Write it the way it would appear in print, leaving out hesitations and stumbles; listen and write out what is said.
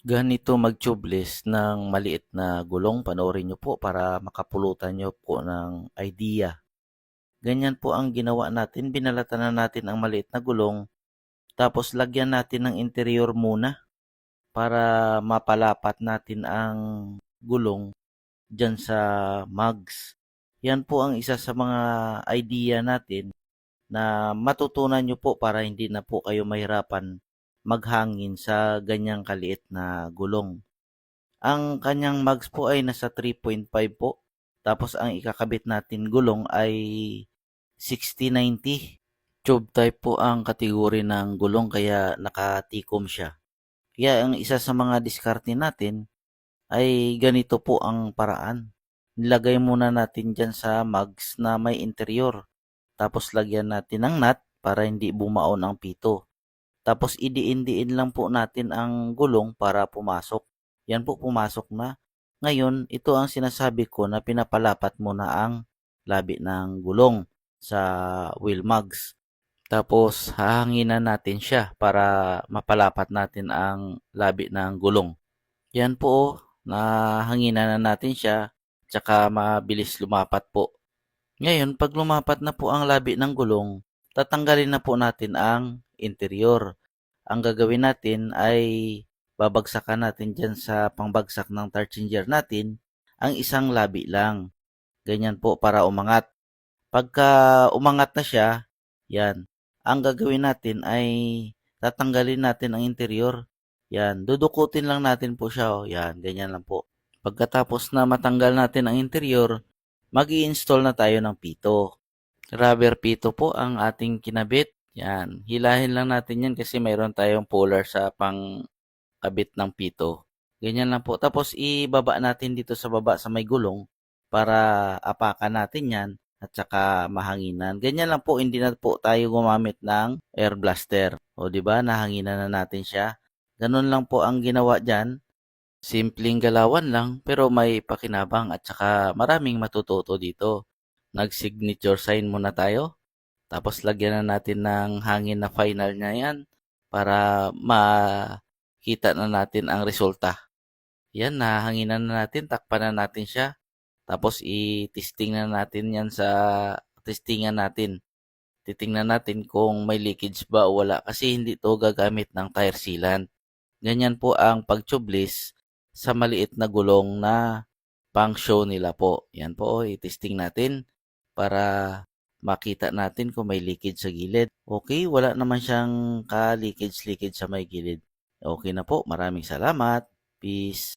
Ganito mag-tubeless ng maliit na gulong, panoorin nyo po para makapulutan nyo po ng idea. Ganyan po ang ginawa natin, binalatan na natin ang maliit na gulong, tapos lagyan natin ng interior muna para mapalapat natin ang gulong dyan sa mugs. Yan po ang isa sa mga idea natin na matutunan nyo po para hindi na po kayo mahirapan maghangin sa ganyang kaliit na gulong. Ang kanyang mags po ay nasa 3.5 po. Tapos ang ikakabit natin gulong ay 6090. Tube type po ang kategori ng gulong kaya nakatikom siya. Kaya ang isa sa mga diskarte natin ay ganito po ang paraan. Nilagay muna natin dyan sa mags na may interior. Tapos lagyan natin ng nut para hindi bumaon ang pito. Tapos idiin-diin lang po natin ang gulong para pumasok. Yan po pumasok na. Ngayon, ito ang sinasabi ko na pinapalapat mo na ang labi ng gulong sa wheel mugs. Tapos hahanginan natin siya para mapalapat natin ang labi ng gulong. Yan po, nahanginan na natin siya, tsaka mabilis lumapat po. Ngayon, pag lumapat na po ang labi ng gulong, tatanggalin na po natin ang interior. Ang gagawin natin ay babagsakan natin dyan sa pangbagsak ng tarchinger natin ang isang labi lang. Ganyan po para umangat. Pagka umangat na siya, yan. Ang gagawin natin ay tatanggalin natin ang interior. Yan, dudukutin lang natin po siya. Oh. Yan, ganyan lang po. Pagkatapos na matanggal natin ang interior, mag-i-install na tayo ng pito. Rubber pito po ang ating kinabit. Yan, hilahin lang natin yan kasi mayroon tayong puller sa pangkabit ng pito. Ganyan lang po. Tapos ibaba natin dito sa baba sa may gulong para apakan natin yan at saka mahanginan. Ganyan lang po, hindi na po tayo gumamit ng air blaster. O di ba, nahanginan na natin siya. Ganun lang po ang ginawa diyan. Simpleng galawan lang pero may pakinabang at saka maraming matututo dito. Nag-signature sign muna tayo. Tapos lagyan na natin ng hangin na final niya yan para makita na natin ang resulta. Yan, nahanginan na natin, takpan na natin siya. Tapos i-testing na natin yan sa testingan natin. Titingnan natin kung may leakage ba o wala kasi hindi to gagamit ng tire sealant. Ganyan po ang pag-tubeless sa maliit na gulong na pang show nila po. Yan po, i-testing natin para makita natin kung may leakage sa gilid. Okay, wala naman siyang ka-leakage sa may gilid. Okay na po, maraming salamat. Peace.